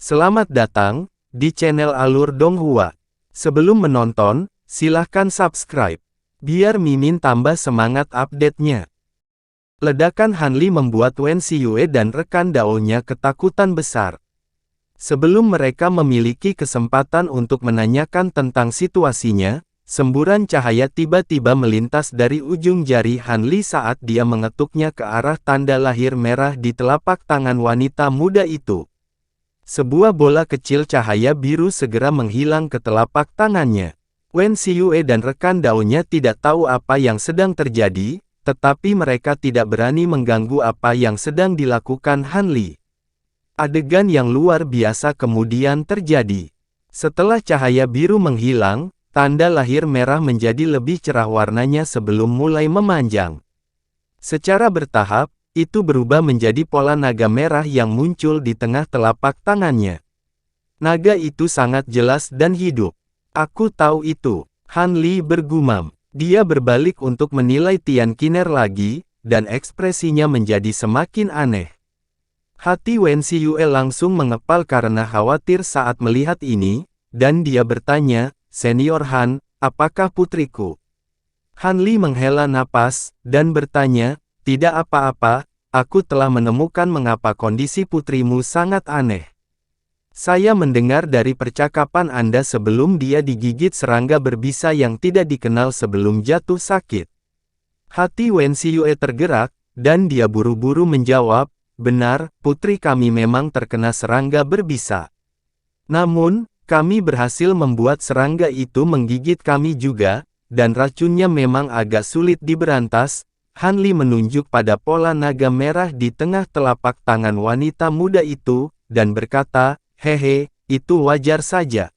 Selamat datang di channel Alur Donghua. Sebelum menonton, silahkan subscribe, biar Mimin tambah semangat update-nya. Ledakan Hanli membuat Wen Xiyue dan rekan Dao-nya ketakutan besar. Sebelum mereka memiliki kesempatan untuk menanyakan tentang situasinya, semburan cahaya tiba-tiba melintas dari ujung jari Hanli saat dia mengetuknya ke arah tanda lahir merah di telapak tangan wanita muda itu. Sebuah bola kecil cahaya biru segera menghilang ke telapak tangannya. Wen Xiyue dan rekan Dao-nya tidak tahu apa yang sedang terjadi, tetapi mereka tidak berani mengganggu apa yang sedang dilakukan Hanli. Adegan yang luar biasa kemudian terjadi. Setelah cahaya biru menghilang, tanda lahir merah menjadi lebih cerah warnanya sebelum mulai memanjang. Secara bertahap, itu berubah menjadi pola naga merah yang muncul di tengah telapak tangannya. Naga itu sangat jelas dan hidup. Aku tahu itu, Hanli bergumam. Dia berbalik untuk menilai Tian Qiner lagi, dan ekspresinya menjadi semakin aneh. Hati Wen Xiyue langsung mengepal karena khawatir saat melihat ini, dan dia bertanya, "Senior Han, apakah putriku?" Hanli menghela napas, dan bertanya, "Tidak apa-apa, aku telah menemukan mengapa kondisi putrimu sangat aneh. Saya mendengar dari percakapan Anda sebelum dia digigit serangga berbisa yang tidak dikenal sebelum jatuh sakit." Hati Wen Xiyue tergerak, dan dia buru-buru menjawab, "Benar, putri kami memang terkena serangga berbisa. Namun, kami berhasil membuat serangga itu menggigit kami juga, dan racunnya memang agak sulit diberantas." Hanli menunjuk pada pola naga merah di tengah telapak tangan wanita muda itu, dan berkata, "Hehe, itu wajar saja.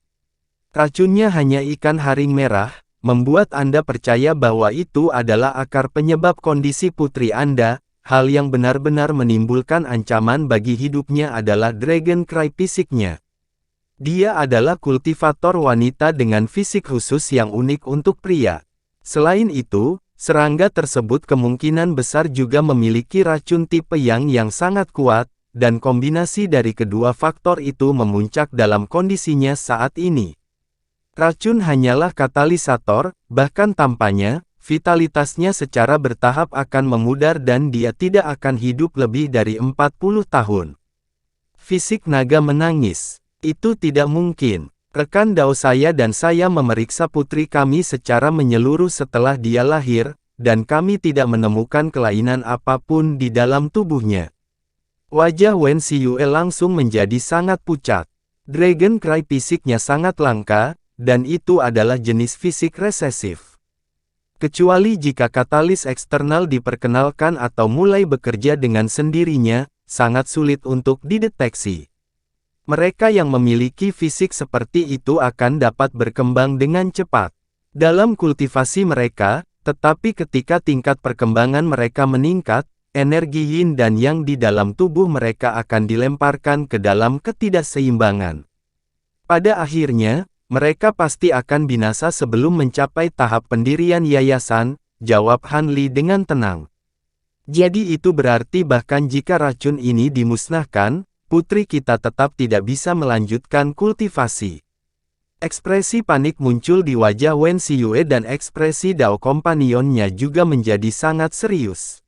Racunnya hanya ikan haring merah, membuat Anda percaya bahwa itu adalah akar penyebab kondisi putri Anda. Hal yang benar-benar menimbulkan ancaman bagi hidupnya adalah Dragon Cry fisiknya. Dia adalah kultivator wanita dengan fisik khusus yang unik untuk pria. Selain itu, serangga tersebut kemungkinan besar juga memiliki racun tipe yang sangat kuat, dan kombinasi dari kedua faktor itu memuncak dalam kondisinya saat ini. Racun hanyalah katalisator, bahkan tampaknya, vitalitasnya secara bertahap akan memudar dan dia tidak akan hidup lebih dari 40 tahun. Fisik naga menangis. Itu tidak mungkin. Rekan Dao saya dan saya memeriksa putri kami secara menyeluruh setelah dia lahir, dan kami tidak menemukan kelainan apapun di dalam tubuhnya. Wajah Wen Xiyue langsung menjadi sangat pucat. Dragon Cry fisiknya sangat langka, dan itu adalah jenis fisik resesif. Kecuali jika katalis eksternal diperkenalkan atau mulai bekerja dengan sendirinya, sangat sulit untuk dideteksi. Mereka yang memiliki fisik seperti itu akan dapat berkembang dengan cepat dalam kultivasi mereka, tetapi ketika tingkat perkembangan mereka meningkat, energi yin dan yang di dalam tubuh mereka akan dilemparkan ke dalam ketidakseimbangan. Pada akhirnya, mereka pasti akan binasa sebelum mencapai tahap pendirian yayasan, jawab Hanli dengan tenang. Jadi itu berarti bahkan jika racun ini dimusnahkan, putri kita tetap tidak bisa melanjutkan kultivasi. Ekspresi panik muncul di wajah Wen Xiyue dan ekspresi Dao kompanionnya juga menjadi sangat serius.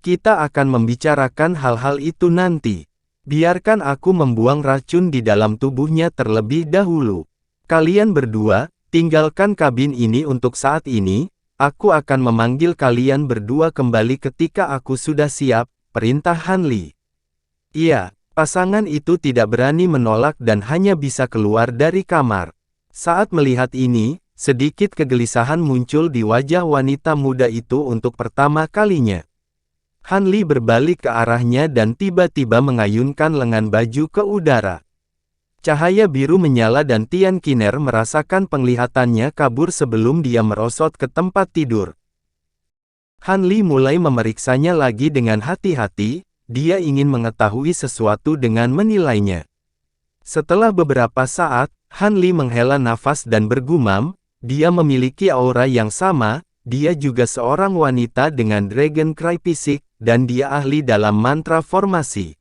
Kita akan membicarakan hal-hal itu nanti. Biarkan aku membuang racun di dalam tubuhnya terlebih dahulu. Kalian berdua, tinggalkan kabin ini untuk saat ini, aku akan memanggil kalian berdua kembali ketika aku sudah siap, perintah Hanli. Iya. Pasangan itu tidak berani menolak dan hanya bisa keluar dari kamar. Saat melihat ini, sedikit kegelisahan muncul di wajah wanita muda itu untuk pertama kalinya. Hanli berbalik ke arahnya dan tiba-tiba mengayunkan lengan baju ke udara. Cahaya biru menyala dan Tian Qiner merasakan penglihatannya kabur sebelum dia merosot ke tempat tidur. Hanli mulai memeriksanya lagi dengan hati-hati. Dia ingin mengetahui sesuatu dengan menilainya. Setelah beberapa saat, Hanli menghela nafas dan bergumam, dia memiliki aura yang sama, dia juga seorang wanita dengan Dragon Cry fisik, dan dia ahli dalam mantra formasi.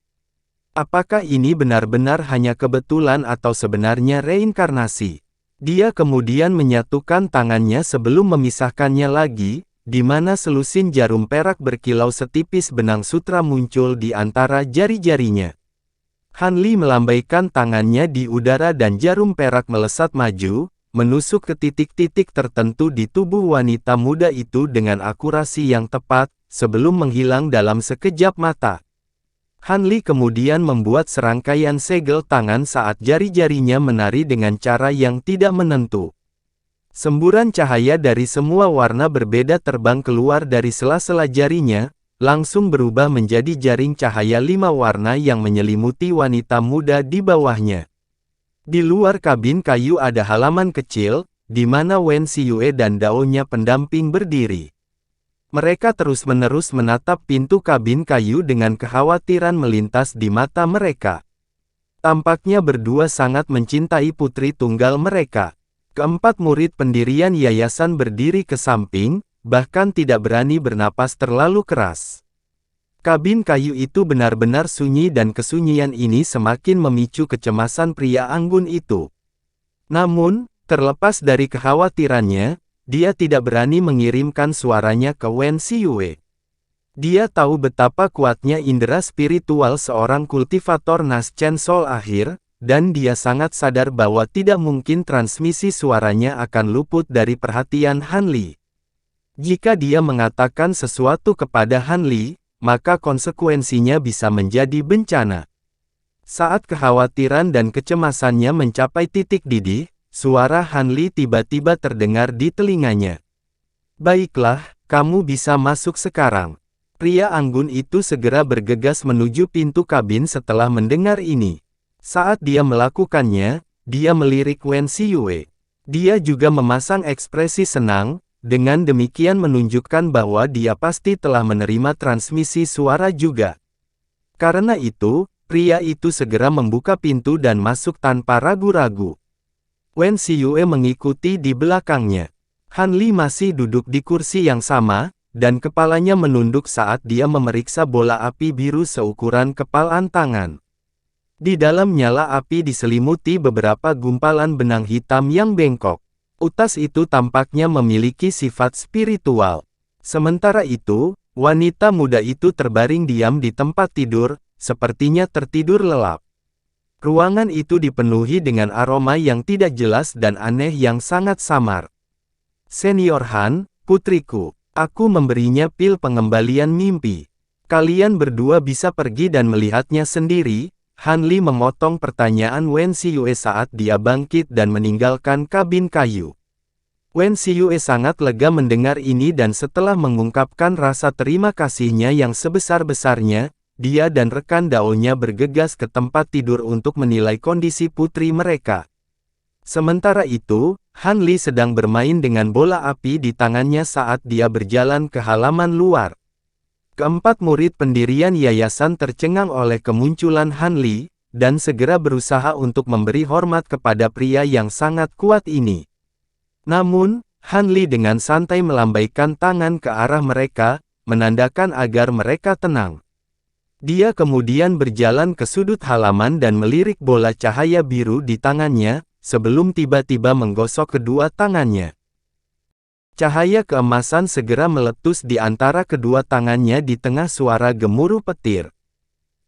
Apakah ini benar-benar hanya kebetulan atau sebenarnya reinkarnasi? Dia kemudian menyatukan tangannya sebelum memisahkannya lagi, di mana selusin jarum perak berkilau setipis benang sutra muncul di antara jari-jarinya. Han Li melambaikan tangannya di udara dan jarum perak melesat maju, menusuk ke titik-titik tertentu di tubuh wanita muda itu dengan akurasi yang tepat, sebelum menghilang dalam sekejap mata. Han Li kemudian membuat serangkaian segel tangan saat jari-jarinya menari dengan cara yang tidak menentu. Semburan cahaya dari semua warna berbeda terbang keluar dari sela-sela jarinya, langsung berubah menjadi jaring cahaya 5 warna yang menyelimuti wanita muda di bawahnya. Di luar kabin kayu ada halaman kecil, di mana Wen Xiyue dan Dao-nya pendamping berdiri. Mereka terus-menerus menatap pintu kabin kayu dengan kekhawatiran melintas di mata mereka. Tampaknya berdua sangat mencintai putri tunggal mereka. Keempat murid pendirian yayasan berdiri ke samping, bahkan tidak berani bernapas terlalu keras. Kabin kayu itu benar-benar sunyi dan kesunyian ini semakin memicu kecemasan pria anggun itu. Namun, terlepas dari kekhawatirannya, dia tidak berani mengirimkan suaranya ke Wen Xiyue. Dia tahu betapa kuatnya indera spiritual seorang kultivator Nas Chen Sol akhir, dan dia sangat sadar bahwa tidak mungkin transmisi suaranya akan luput dari perhatian Han Li. Jika dia mengatakan sesuatu kepada Han Li, maka konsekuensinya bisa menjadi bencana. Saat kekhawatiran dan kecemasannya mencapai titik didih, suara Han Li tiba-tiba terdengar di telinganya. "Baiklah, kamu bisa masuk sekarang." Pria anggun itu segera bergegas menuju pintu kabin setelah mendengar ini. Saat dia melakukannya, dia melirik Wen Xiyue. Dia juga memasang ekspresi senang, dengan demikian menunjukkan bahwa dia pasti telah menerima transmisi suara juga. Karena itu, pria itu segera membuka pintu dan masuk tanpa ragu-ragu. Wen Xiyue mengikuti di belakangnya. Han Li masih duduk di kursi yang sama, dan kepalanya menunduk saat dia memeriksa bola api biru seukuran kepalan tangan. Di dalam nyala api diselimuti beberapa gumpalan benang hitam yang bengkok. Utas itu tampaknya memiliki sifat spiritual. Sementara itu, wanita muda itu terbaring diam di tempat tidur, sepertinya tertidur lelap. Ruangan itu dipenuhi dengan aroma yang tidak jelas dan aneh yang sangat samar. "Senior Han, putriku, aku memberinya pil pengembalian mimpi. Kalian berdua bisa pergi dan melihatnya sendiri." Han Li memotong pertanyaan Wen Xiyue saat dia bangkit dan meninggalkan kabin kayu. Wen Xiyue sangat lega mendengar ini dan setelah mengungkapkan rasa terima kasihnya yang sebesar-besarnya, dia dan rekan Dao-nya bergegas ke tempat tidur untuk menilai kondisi putri mereka. Sementara itu, Han Li sedang bermain dengan bola api di tangannya saat dia berjalan ke halaman luar. Keempat murid pendirian yayasan tercengang oleh kemunculan Han Li, dan segera berusaha untuk memberi hormat kepada pria yang sangat kuat ini. Namun, Han Li dengan santai melambaikan tangan ke arah mereka, menandakan agar mereka tenang. Dia kemudian berjalan ke sudut halaman dan melirik bola cahaya biru di tangannya, sebelum tiba-tiba menggosok kedua tangannya. Cahaya keemasan segera meletus di antara kedua tangannya di tengah suara gemuruh petir.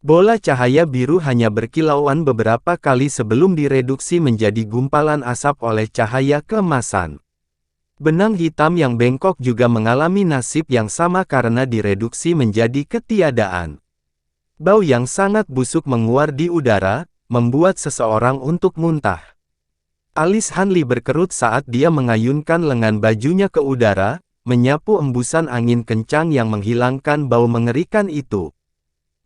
Bola cahaya biru hanya berkilauan beberapa kali sebelum direduksi menjadi gumpalan asap oleh cahaya keemasan. Benang hitam yang bengkok juga mengalami nasib yang sama karena direduksi menjadi ketiadaan. Bau yang sangat busuk menguar di udara, membuat seseorang untuk muntah. Alis Han Li berkerut saat dia mengayunkan lengan bajunya ke udara, menyapu embusan angin kencang yang menghilangkan bau mengerikan itu.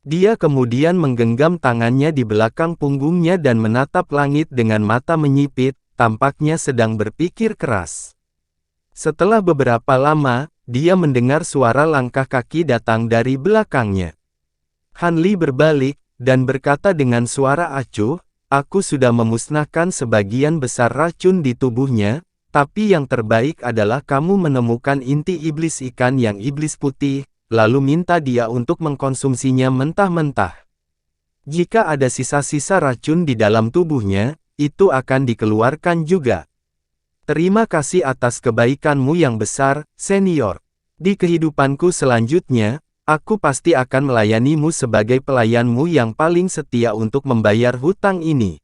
Dia kemudian menggenggam tangannya di belakang punggungnya dan menatap langit dengan mata menyipit, tampaknya sedang berpikir keras. Setelah beberapa lama, dia mendengar suara langkah kaki datang dari belakangnya. Han Li berbalik, dan berkata dengan suara acuh, "Aku sudah memusnahkan sebagian besar racun di tubuhnya, tapi yang terbaik adalah kamu menemukan inti iblis ikan yang iblis putih, lalu minta dia untuk mengkonsumsinya mentah-mentah." Jika ada sisa-sisa racun di dalam tubuhnya, itu akan dikeluarkan juga. Terima kasih atas kebaikanmu yang besar, senior. Di kehidupanku selanjutnya, aku pasti akan melayanimu sebagai pelayanmu yang paling setia untuk membayar hutang ini.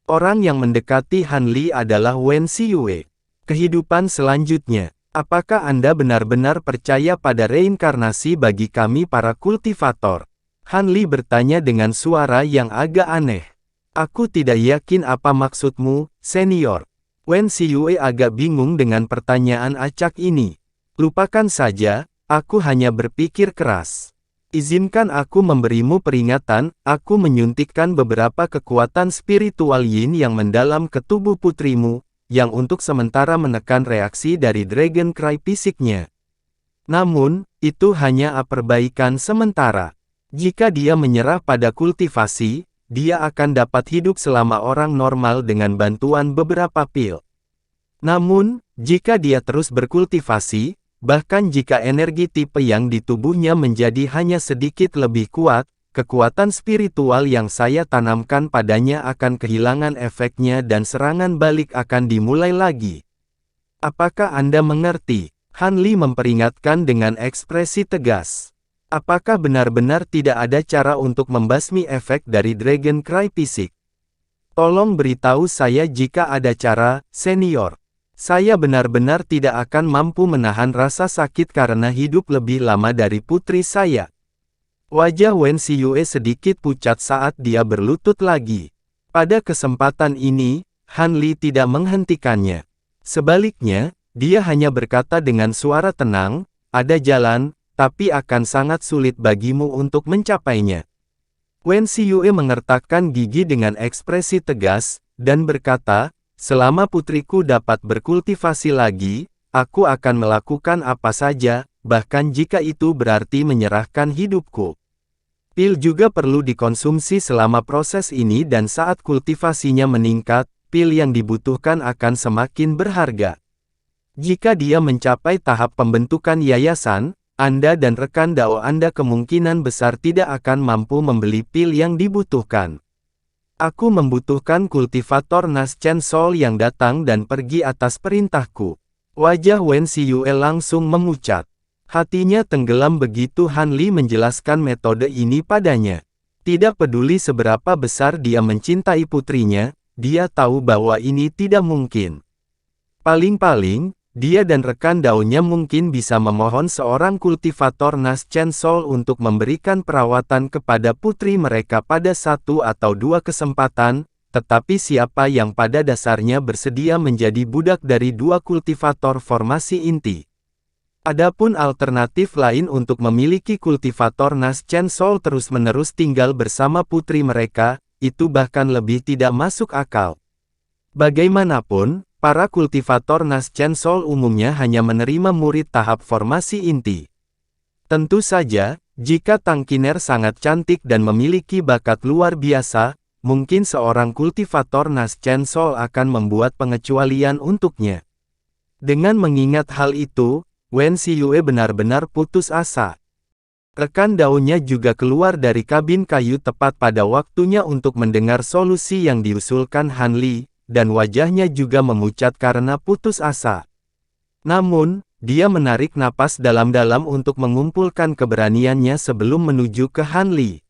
Orang yang mendekati Han Li adalah Wen Xiyue. Kehidupan selanjutnya. Apakah Anda benar-benar percaya pada reinkarnasi bagi kami para kultivator? Han Li bertanya dengan suara yang agak aneh. Aku tidak yakin apa maksudmu, senior. Wen Xiyue agak bingung dengan pertanyaan acak ini. Lupakan saja, aku hanya berpikir keras. Izinkan aku memberimu peringatan, aku menyuntikkan beberapa kekuatan spiritual yin yang mendalam ke tubuh putrimu, yang untuk sementara menekan reaksi dari Dragon Cry fisiknya. Namun, itu hanya perbaikan sementara. Jika dia menyerah pada kultivasi, dia akan dapat hidup selama orang normal dengan bantuan beberapa pil. Namun, jika dia terus berkultivasi, bahkan jika energi tipe yang di tubuhnya menjadi hanya sedikit lebih kuat, kekuatan spiritual yang saya tanamkan padanya akan kehilangan efeknya dan serangan balik akan dimulai lagi. Apakah Anda mengerti? Han Li memperingatkan dengan ekspresi tegas. Apakah benar-benar tidak ada cara untuk membasmi efek dari Dragon Cry fisik? Tolong beritahu saya jika ada cara, senior. Saya benar-benar tidak akan mampu menahan rasa sakit karena hidup lebih lama dari putri saya. Wajah Wen Xiyue sedikit pucat saat dia berlutut lagi. Pada kesempatan ini, Han Li tidak menghentikannya. Sebaliknya, dia hanya berkata dengan suara tenang, ada jalan, tapi akan sangat sulit bagimu untuk mencapainya. Wen Xiyue mengertakkan gigi dengan ekspresi tegas, dan berkata, selama putriku dapat berkultivasi lagi, aku akan melakukan apa saja, bahkan jika itu berarti menyerahkan hidupku. Pil juga perlu dikonsumsi selama proses ini dan saat kultivasinya meningkat, pil yang dibutuhkan akan semakin berharga. Jika dia mencapai tahap pembentukan yayasan, Anda dan rekan Dao Anda kemungkinan besar tidak akan mampu membeli pil yang dibutuhkan. Aku membutuhkan kultivator Nas Chen Sol yang datang dan pergi atas perintahku. Wajah Wen Xiyue langsung memucat. Hatinya tenggelam begitu Han Li menjelaskan metode ini padanya. Tidak peduli seberapa besar dia mencintai putrinya, dia tahu bahwa ini tidak mungkin. Paling-paling, dia dan rekan daunnya mungkin bisa memohon seorang kultivator Nas Chen Sol untuk memberikan perawatan kepada putri mereka pada satu atau dua kesempatan, tetapi siapa yang pada dasarnya bersedia menjadi budak dari dua kultivator formasi inti? Adapun alternatif lain untuk memiliki kultivator Nas Chen Sol terus-menerus tinggal bersama putri mereka, itu bahkan lebih tidak masuk akal. Bagaimanapun, para kultivator Nas Chen Sol umumnya hanya menerima murid tahap formasi inti. Tentu saja, jika Tang Qiner sangat cantik dan memiliki bakat luar biasa, mungkin seorang kultivator Nas Chen Sol akan membuat pengecualian untuknya. Dengan mengingat hal itu, Wen Xiyue benar-benar putus asa. Rekan daunnya juga keluar dari kabin kayu tepat pada waktunya untuk mendengar solusi yang diusulkan Han Li, dan wajahnya juga memucat karena putus asa. Namun, dia menarik napas dalam-dalam untuk mengumpulkan keberaniannya sebelum menuju ke Han Li.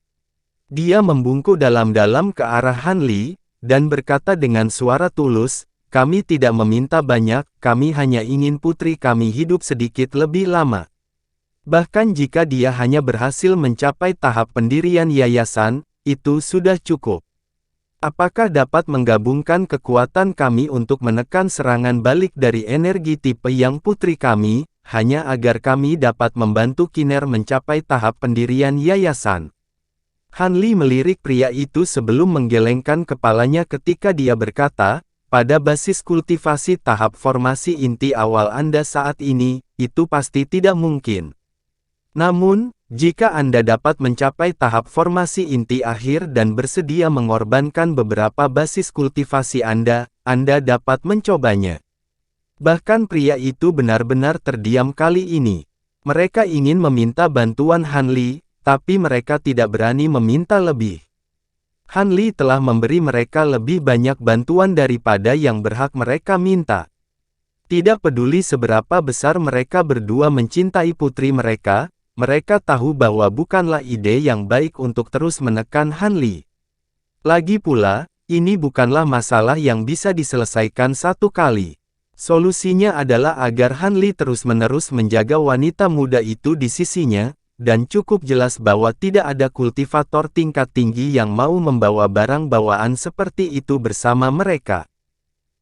Dia membungkuk dalam-dalam ke arah Han Li, dan berkata dengan suara tulus, kami tidak meminta banyak, kami hanya ingin putri kami hidup sedikit lebih lama. Bahkan jika dia hanya berhasil mencapai tahap pendirian yayasan, itu sudah cukup. Apakah dapat menggabungkan kekuatan kami untuk menekan serangan balik dari energi tipe yang putri kami, hanya agar kami dapat membantu Qiner mencapai tahap pendirian yayasan? Han Li melirik pria itu sebelum menggelengkan kepalanya ketika dia berkata, pada basis kultivasi tahap formasi inti awal Anda saat ini, itu pasti tidak mungkin. Namun, jika Anda dapat mencapai tahap formasi inti akhir dan bersedia mengorbankan beberapa basis kultivasi Anda dapat mencobanya. Bahkan pria itu benar-benar terdiam kali ini. Mereka ingin meminta bantuan Han Li, tapi mereka tidak berani meminta lebih. Han Li telah memberi mereka lebih banyak bantuan daripada yang berhak mereka minta. Tidak peduli seberapa besar mereka berdua mencintai putri mereka, mereka tahu bahwa bukanlah ide yang baik untuk terus menekan Han Li. Lagi pula, ini bukanlah masalah yang bisa diselesaikan satu kali. Solusinya adalah agar Han Li terus-menerus menjaga wanita muda itu di sisinya, dan cukup jelas bahwa tidak ada kultivator tingkat tinggi yang mau membawa barang bawaan seperti itu bersama mereka.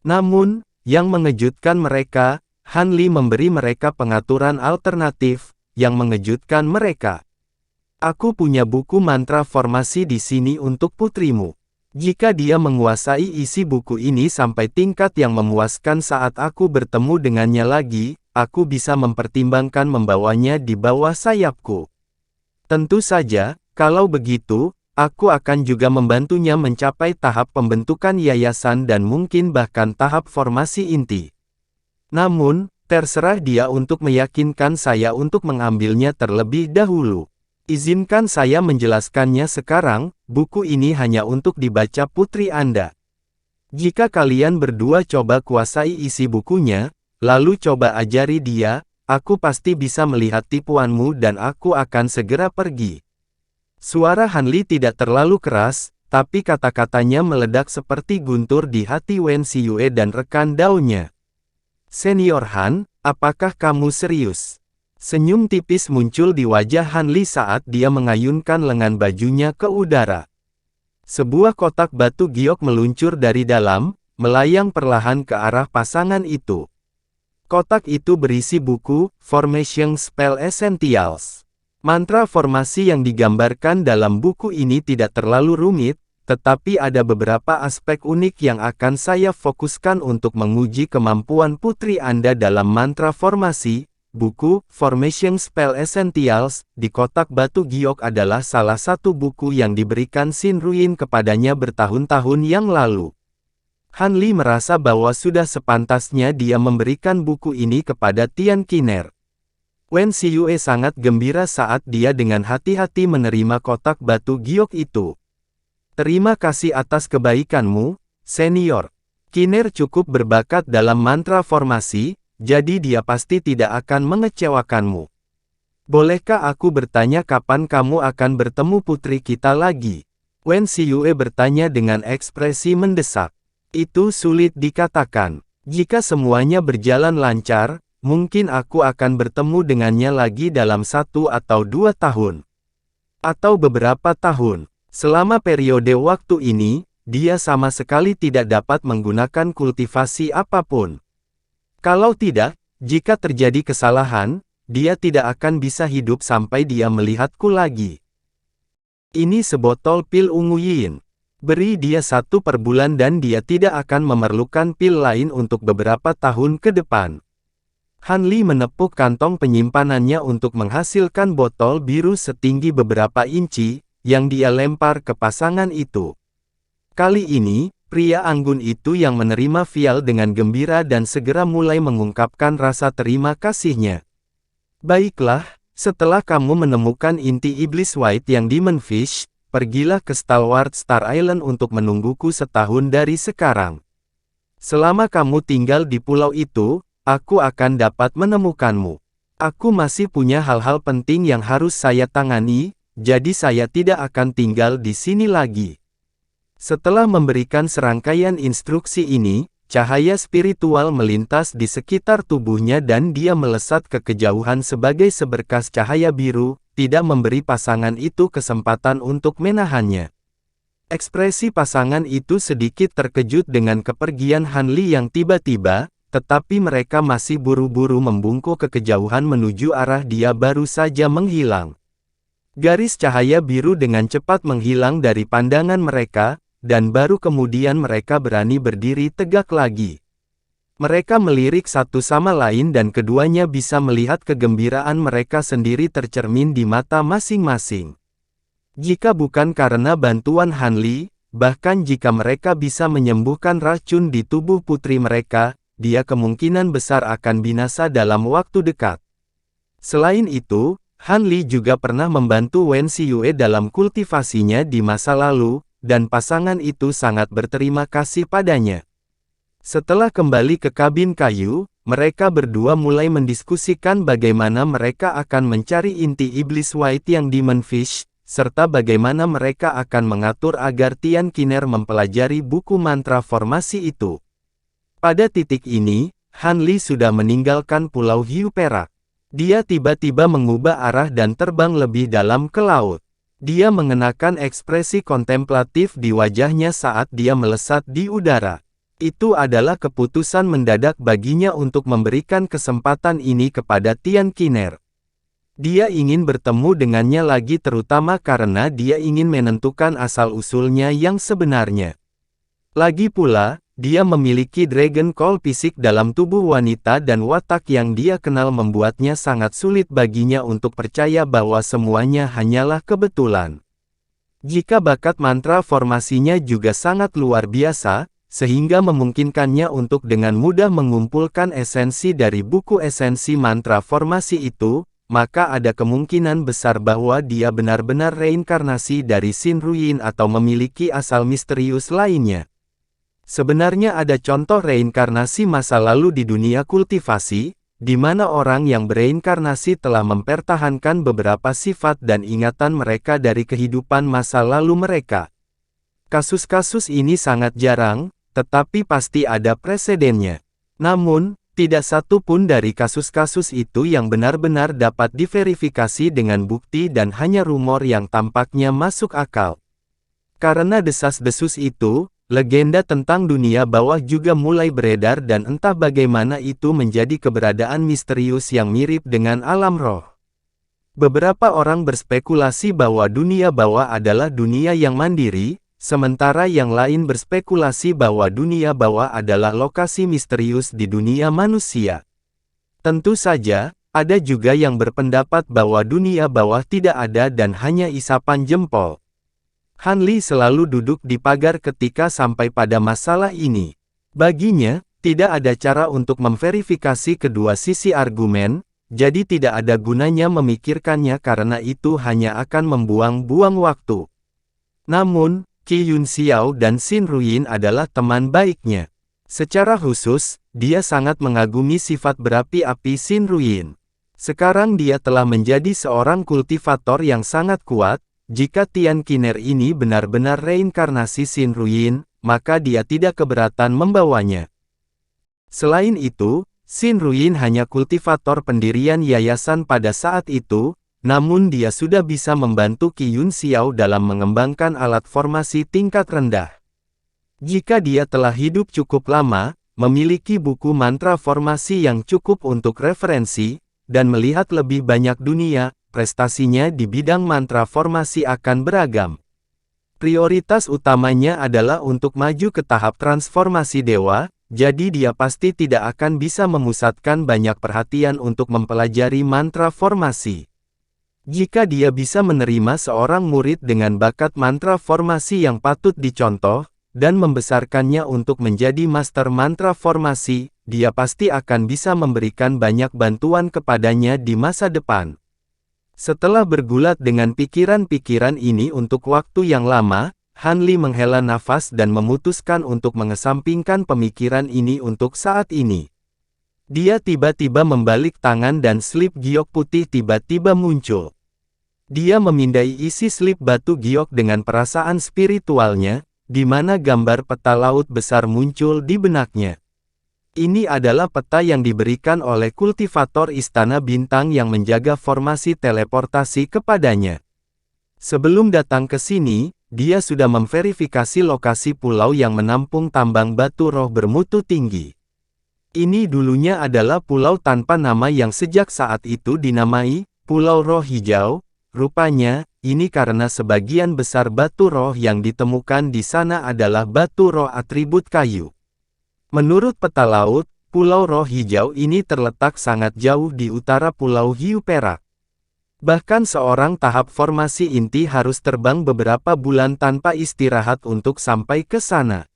Namun, yang mengejutkan mereka, Han Li memberi mereka pengaturan alternatif, yang mengejutkan mereka. Aku punya buku mantra formasi di sini untuk putrimu. Jika dia menguasai isi buku ini sampai tingkat yang memuaskan saat aku bertemu dengannya lagi, aku bisa mempertimbangkan membawanya di bawah sayapku. Tentu saja, kalau begitu, aku akan juga membantunya mencapai tahap pembentukan yayasan dan mungkin bahkan tahap formasi inti. Namun, terserah dia untuk meyakinkan saya untuk mengambilnya terlebih dahulu. Izinkan saya menjelaskannya sekarang, buku ini hanya untuk dibaca putri Anda. Jika kalian berdua coba kuasai isi bukunya, lalu coba ajari dia, aku pasti bisa melihat tipuanmu dan aku akan segera pergi. Suara Han Li tidak terlalu keras, tapi kata-katanya meledak seperti guntur di hati Wen Xiyue dan rekan daunnya. Senior Han, apakah kamu serius? Senyum tipis muncul di wajah Han Li saat dia mengayunkan lengan bajunya ke udara. Sebuah kotak batu giok meluncur dari dalam, melayang perlahan ke arah pasangan itu. Kotak itu berisi buku, Formation Spell Essentials. Mantra formasi yang digambarkan dalam buku ini tidak terlalu rumit, tetapi ada beberapa aspek unik yang akan saya fokuskan untuk menguji kemampuan putri Anda dalam mantra formasi. Buku, Formation Spell Essentials, di kotak batu giok adalah salah satu buku yang diberikan Xin Ruin kepadanya bertahun-tahun yang lalu. Han Li merasa bahwa sudah sepantasnya dia memberikan buku ini kepada Tian Qiner. Wen Xiyue sangat gembira saat dia dengan hati-hati menerima kotak batu giok itu. Terima kasih atas kebaikanmu, senior. Qiner cukup berbakat dalam mantra formasi, jadi dia pasti tidak akan mengecewakanmu. Bolehkah aku bertanya kapan kamu akan bertemu putri kita lagi? Wen Xiyue bertanya dengan ekspresi mendesak. Itu sulit dikatakan. Jika semuanya berjalan lancar, mungkin aku akan bertemu dengannya lagi dalam 1 atau 2 tahun. Atau beberapa tahun. Selama periode waktu ini, dia sama sekali tidak dapat menggunakan kultivasi apapun. Kalau tidak, jika terjadi kesalahan, dia tidak akan bisa hidup sampai dia melihatku lagi. Ini sebotol pil ungu yin. Beri dia 1 per bulan dan dia tidak akan memerlukan pil lain untuk beberapa tahun ke depan. Han Li menepuk kantong penyimpanannya untuk menghasilkan botol biru setinggi beberapa inci, yang dia lempar ke pasangan itu. Kali ini, pria anggun itu yang menerima vial dengan gembira dan segera mulai mengungkapkan rasa terima kasihnya. Baiklah, setelah kamu menemukan inti iblis white yang Demon Fish, pergilah ke Stalwart Star Island untuk menungguku setahun dari sekarang. Selama kamu tinggal di pulau itu, aku akan dapat menemukanmu. Aku masih punya hal-hal penting yang harus saya tangani, jadi saya tidak akan tinggal di sini lagi. Setelah memberikan serangkaian instruksi ini, cahaya spiritual melintas di sekitar tubuhnya dan dia melesat ke kejauhan sebagai seberkas cahaya biru, tidak memberi pasangan itu kesempatan untuk menahannya. Ekspresi pasangan itu sedikit terkejut dengan kepergian Han Li yang tiba-tiba, tetapi mereka masih buru-buru membungkuk ke kejauhan menuju arah dia baru saja menghilang. Garis cahaya biru dengan cepat menghilang dari pandangan mereka, dan baru kemudian mereka berani berdiri tegak lagi. Mereka melirik satu sama lain dan keduanya bisa melihat kegembiraan mereka sendiri tercermin di mata masing-masing. Jika bukan karena bantuan Han Li, bahkan jika mereka bisa menyembuhkan racun di tubuh putri mereka, dia kemungkinan besar akan binasa dalam waktu dekat. Selain itu, Han Li juga pernah membantu Wen Xiyue dalam kultivasinya di masa lalu, dan pasangan itu sangat berterima kasih padanya. Setelah kembali ke kabin kayu, mereka berdua mulai mendiskusikan bagaimana mereka akan mencari inti iblis White yang Demon Fish, serta bagaimana mereka akan mengatur agar Tian Qiner mempelajari buku mantra formasi itu. Pada titik ini, Han Li sudah meninggalkan Pulau Hiu Perak. Dia tiba-tiba mengubah arah dan terbang lebih dalam ke laut. Dia mengenakan ekspresi kontemplatif di wajahnya saat dia melesat di udara. Itu adalah keputusan mendadak baginya untuk memberikan kesempatan ini kepada Tian Qiner. Dia ingin bertemu dengannya lagi terutama karena dia ingin menentukan asal-usulnya yang sebenarnya. Lagi pula, dia memiliki Dragon Call fisik dalam tubuh wanita dan watak yang dia kenal membuatnya sangat sulit baginya untuk percaya bahwa semuanya hanyalah kebetulan. Jika bakat mantra formasinya juga sangat luar biasa, sehingga memungkinkannya untuk dengan mudah mengumpulkan esensi dari buku esensi mantra formasi itu, maka ada kemungkinan besar bahwa dia benar-benar reinkarnasi dari Xin Ruyin atau memiliki asal misterius lainnya. Sebenarnya ada contoh reinkarnasi masa lalu di dunia kultivasi, di mana orang yang bereinkarnasi telah mempertahankan beberapa sifat dan ingatan mereka dari kehidupan masa lalu mereka. Kasus-kasus ini sangat jarang, tetapi pasti ada presedennya. Namun, tidak satu pun dari kasus-kasus itu yang benar-benar dapat diverifikasi dengan bukti dan hanya rumor yang tampaknya masuk akal. Karena desas-desus itu, legenda tentang dunia bawah juga mulai beredar dan entah bagaimana itu menjadi keberadaan misterius yang mirip dengan alam roh. Beberapa orang berspekulasi bahwa dunia bawah adalah dunia yang mandiri, sementara yang lain berspekulasi bahwa dunia bawah adalah lokasi misterius di dunia manusia. Tentu saja, ada juga yang berpendapat bahwa dunia bawah tidak ada dan hanya isapan jempol. Han Li selalu duduk di pagar ketika sampai pada masalah ini. Baginya, tidak ada cara untuk memverifikasi kedua sisi argumen, jadi tidak ada gunanya memikirkannya karena itu hanya akan membuang-buang waktu. Namun, Qi Yunxiao dan Xin Ruyin adalah teman baiknya. Secara khusus, dia sangat mengagumi sifat berapi-api Xin Ruyin. Sekarang dia telah menjadi seorang kultivator yang sangat kuat. Jika Tian Qiner ini benar-benar reinkarnasi Xin Ruyin, maka dia tidak keberatan membawanya. Selain itu, Xin Ruyin hanya kultivator pendirian yayasan pada saat itu, namun dia sudah bisa membantu Qi Yunxiao dalam mengembangkan alat formasi tingkat rendah. Jika dia telah hidup cukup lama, memiliki buku mantra formasi yang cukup untuk referensi, dan melihat lebih banyak dunia, prestasinya di bidang mantra formasi akan beragam. Prioritas utamanya adalah untuk maju ke tahap transformasi dewa, jadi dia pasti tidak akan bisa memusatkan banyak perhatian untuk mempelajari mantra formasi. Jika dia bisa menerima seorang murid dengan bakat mantra formasi yang patut dicontoh, dan membesarkannya untuk menjadi master mantra formasi, dia pasti akan bisa memberikan banyak bantuan kepadanya di masa depan. Setelah bergulat dengan pikiran-pikiran ini untuk waktu yang lama, Han Li menghela nafas dan memutuskan untuk mengesampingkan pemikiran ini untuk saat ini. Dia tiba-tiba membalik tangan dan slip giok putih tiba-tiba muncul. Dia memindai isi slip batu giok dengan perasaan spiritualnya, di mana gambar peta laut besar muncul di benaknya. Ini adalah peta yang diberikan oleh kultivator Istana Bintang yang menjaga formasi teleportasi kepadanya. Sebelum datang ke sini, dia sudah memverifikasi lokasi pulau yang menampung tambang batu roh bermutu tinggi. Ini dulunya adalah pulau tanpa nama yang sejak saat itu dinamai Pulau Roh Hijau. Rupanya, ini karena sebagian besar batu roh yang ditemukan di sana adalah batu roh atribut kayu. Menurut peta laut, Pulau Roh Hijau ini terletak sangat jauh di utara Pulau Hiu Perak. Bahkan seorang tahap formasi inti harus terbang beberapa bulan tanpa istirahat untuk sampai ke sana.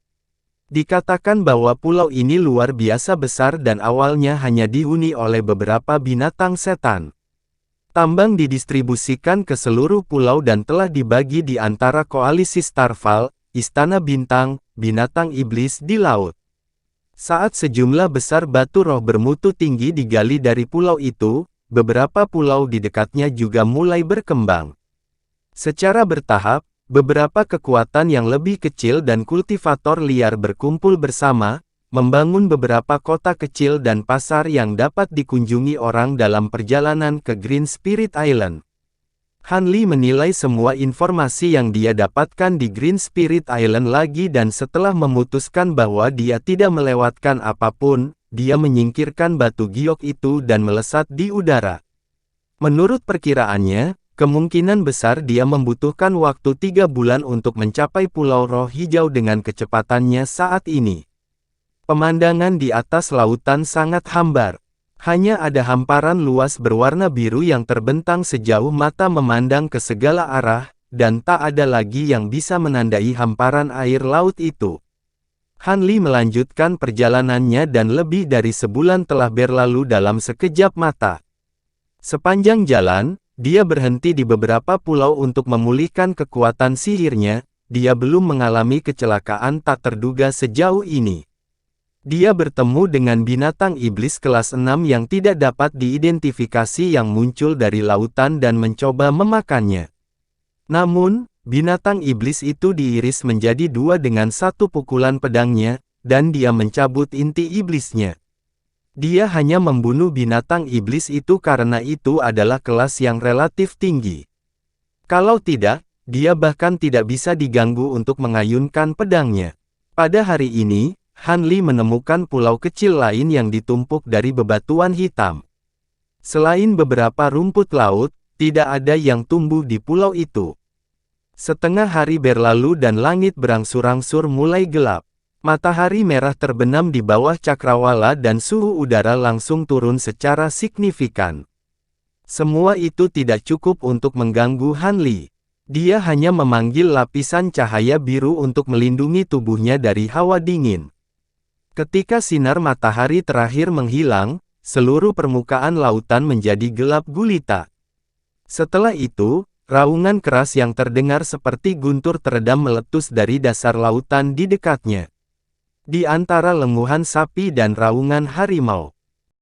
Dikatakan bahwa pulau ini luar biasa besar dan awalnya hanya dihuni oleh beberapa binatang setan. Tambang didistribusikan ke seluruh pulau dan telah dibagi di antara koalisi Starfall, istana bintang, binatang iblis di laut. Saat sejumlah besar batu roh bermutu tinggi digali dari pulau itu, beberapa pulau di dekatnya juga mulai berkembang. Secara bertahap, beberapa kekuatan yang lebih kecil dan kultivator liar berkumpul bersama, membangun beberapa kota kecil dan pasar yang dapat dikunjungi orang dalam perjalanan ke Green Spirit Island. Han Li menilai semua informasi yang dia dapatkan di Green Spirit Island lagi dan setelah memutuskan bahwa dia tidak melewatkan apapun, dia menyingkirkan batu giok itu dan melesat di udara. Menurut perkiraannya, kemungkinan besar dia membutuhkan waktu 3 bulan untuk mencapai Pulau Roh Hijau dengan kecepatannya saat ini. Pemandangan di atas lautan sangat hambar. Hanya ada hamparan luas berwarna biru yang terbentang sejauh mata memandang ke segala arah, dan tak ada lagi yang bisa menandai hamparan air laut itu. Han Li melanjutkan perjalanannya dan lebih dari sebulan telah berlalu dalam sekejap mata. Sepanjang jalan, dia berhenti di beberapa pulau untuk memulihkan kekuatan sihirnya, dia belum mengalami kecelakaan tak terduga sejauh ini. Dia bertemu dengan binatang iblis kelas 6 yang tidak dapat diidentifikasi yang muncul dari lautan dan mencoba memakannya. Namun, binatang iblis itu diiris menjadi 2 dengan 1 pukulan pedangnya, dan dia mencabut inti iblisnya. Dia hanya membunuh binatang iblis itu karena itu adalah kelas yang relatif tinggi. Kalau tidak, dia bahkan tidak bisa diganggu untuk mengayunkan pedangnya. Pada hari ini, Han Li menemukan pulau kecil lain yang ditumpuk dari bebatuan hitam. Selain beberapa rumput laut, tidak ada yang tumbuh di pulau itu. Setengah hari berlalu dan langit berangsur-angsur mulai gelap. Matahari merah terbenam di bawah cakrawala dan suhu udara langsung turun secara signifikan. Semua itu tidak cukup untuk mengganggu Han Li. Dia hanya memanggil lapisan cahaya biru untuk melindungi tubuhnya dari hawa dingin. Ketika sinar matahari terakhir menghilang, seluruh permukaan lautan menjadi gelap gulita. Setelah itu, raungan keras yang terdengar seperti guntur teredam meletus dari dasar lautan di dekatnya. Di antara lenguhan sapi dan raungan harimau,